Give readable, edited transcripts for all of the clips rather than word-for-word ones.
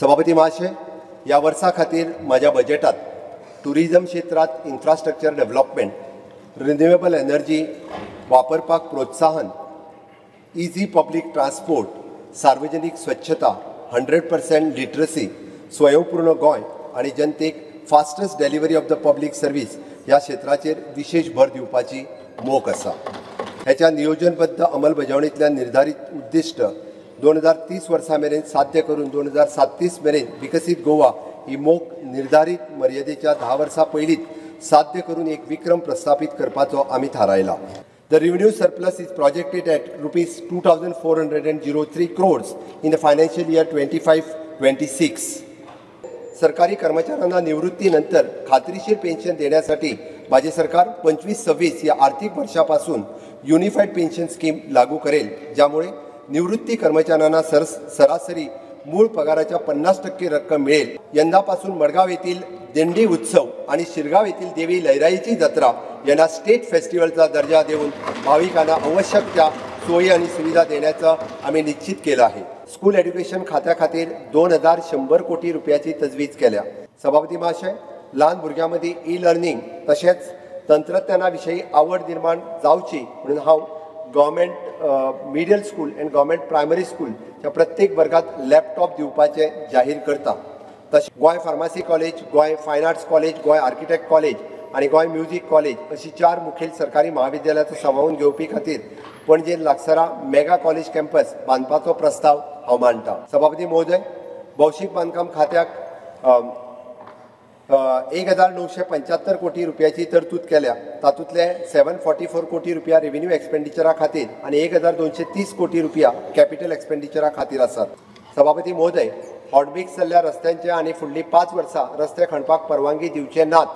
सभापती महाशय, या वर्सा खातीर माझ्या बजेटात टुरिझम क्षेत्रात इन्फ्रास्ट्रक्चर डेव्हलपमेंट, रिन्युएबल एनर्जी वापरपाक प्रोत्साहन, इझी पब्लिक ट्रान्सपोर्ट, सार्वजनिक स्वच्छता, 100% लिटरसी, स्वयंपूर्ण गोंय आणि जनतेक fastest delivery of the public service ह्या क्षेत्राचेर विशेष भर दिवपाची मोख आसा। ह्याच्या नियोजनबद्ध अंमलबजावणींतल्यान निर्धारित उद्दिष्ट 2030 वर्सा मेरेन साध्य करून 2037 मेरेन विकसित गोवा ही मोख निर्धारित मर्यादेच्या 10 वर्सां पयलींच साध्य करून एक विक्रम प्रस्थापित करपाचो आमी थारायला। The revenue surplus is projected at rupees 2,403 crores in the financial year 25-26. सरकारी कर्मचाऱ्यांना निवृत्तीनंतर खात्रीशीर पेन्शन देण्यासाठी माझे सरकार 25-26 या आर्थिक वर्षापासून युनिफाईड पेन्शन स्कीम लागू करेल, ज्यामुळे निवृत्ती कर्मचाऱ्यांना सरासरी मूळ पगाराच्या 50% रक्कम मिळेल। यंदापासून मडगाव येथील दिंडी उत्सव आणि शिरगाव येथील देवी लयराईची जत्रा यांना स्टेट फेस्टिवलचा दर्जा देऊन भाविकांना आवश्यक त्या सोयी आणि सुविधा देण्याचं आम्ही निश्चित केलं आहे। स्कूल एज्युकेशन खात्या खातीर 2100 कोटी रुपयाची तजवीज केल्या। सभापती महाशय, लहान भुरग्यांमध्ये ई लर्निंग तसेच तंत्रज्ञानाविषयी आवड निर्माण जावची म्हणून हांव government middle school and government primary स्कूलच्या प्रत्येक वर्गात लॅपटॉप दिवपाचे जाहीर करता। तशेंच गोंय फार्मसी कॉलेज, गोंय फायन arts college, Goa architect college आणि गोंय म्युझिक कॉलेज अशी 4 मुखेल सरकारी महाविद्यालयाचो सामावून घेवपी खातीर पणजे लागसारा मेगा कॉलेज कॅम्पस बांदपाचो प्रस्ताव हांव मांडटा। सभापती महोदय, भौशीक बांदकाम खात्याक 1975 कोटी रुपयाची तरतूद केल्या। तातूंतले 744 कोटी रुपया रेव्हेन्यू एक्सपेंडिचरा खातीर आणि 1230 कोटी रुपया कॅपिटल एक्सपेंडिचरा खातीर आसात। सभापती महोदय, हॉटमिक्स जाल्ल्या रस्त्यांचे आणि फुडली 5 वर्सां रस्ते खणपाक परवानगी दिवचे नात।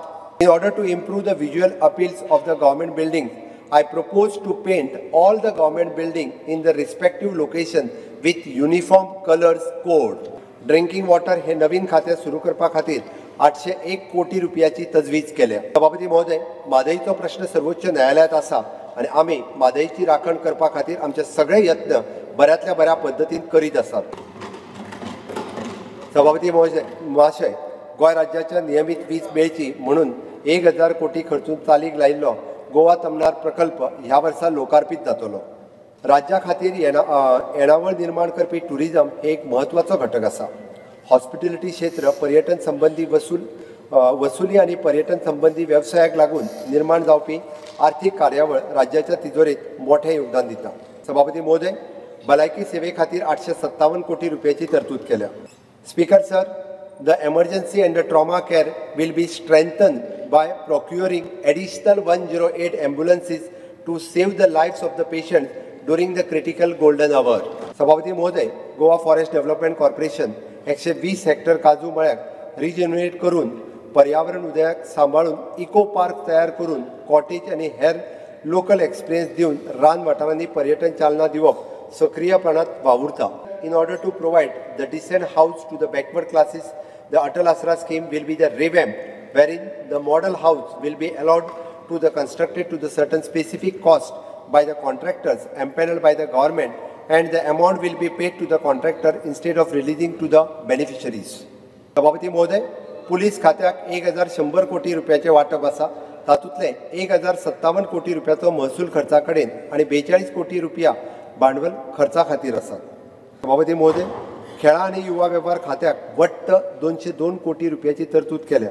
In order to improve the visual appeals of the government buildings, I propose to paint all the government buildings in the respective location with uniform colors code. Drinking water हे नवीन खाते सुरू करपा खातीर 801 कोटी रुपयाची तजवीज केल्या। सभापती महोदय, म्हादईचो प्रश्न सर्वोच्च न्यायालयात आसा आणि आमी म्हादईची राखण करपा खातीर आमचे सगळे यत्न बऱ्यातल्या बऱ्या पद्धतीन करीत आसात। सभापती महाशय, गोंय राज्याच्या नियमित वीज मेळची म्हणून 1000 कोटी खर्चून चालीक लायिल्लो गोवा तमनार प्रकल्प ह्या वर्सा लोकार्पीत जातलो। राज्या खातीर येणावळ निर्माण करपी टुरिझम हे एक म्हत्वाचो घटक आसा। हॉस्पिटॅलिटी क्षेत्र पर्यटन संबंधी वसुली आणि पर्यटन संबंधी व्यवसायाक लागून निर्माण जावपी आर्थिक कार्यावळ राज्याच्या तिजोरेत मोठे योगदान दिता। सभापती महोदय, भलायकी सेवे खातीर 857 कोटी रुपयाची तरतूद केल्या। Speaker sir, the emergency and the trauma care will be strengthened by procuring additional 108 ambulances to save the lives of the patients during the critical golden hour. सभापती महोदय, Goa forest development corporation 120 hectare काजू मळ्याक रिजेन्युएट करून पर्यावरण उदयाक सांबाळून eco park तयार करून cottage आणि हेर local experience दिवन रान वाठारांनी पर्यटन चालना दिवप सक्रियपणात वावुरता। In order to provide the decent house to the backward classes, the Atal Asra scheme will be the revamp, wherein the model house will be allowed to the constructed to the certain specific cost by the contractors empaneled by the government, and the amount will be paid to the contractor instead of releasing to the beneficiaries. सभापती महोदय, police खात्याक 1100 कोटी रुपयाचे वाटप आसा। तातूंतले 1057 कोटी रुपयाचो महसूल खर्चा कडेन आणि 42 कोटी रुपया भांडवल खर्चा खातीर आसा। सभापती महोदय, खेळा आणि युवा वेव्हार खात्याक वट्ट 202 कोटी रुपयाची तरतूद केल्या।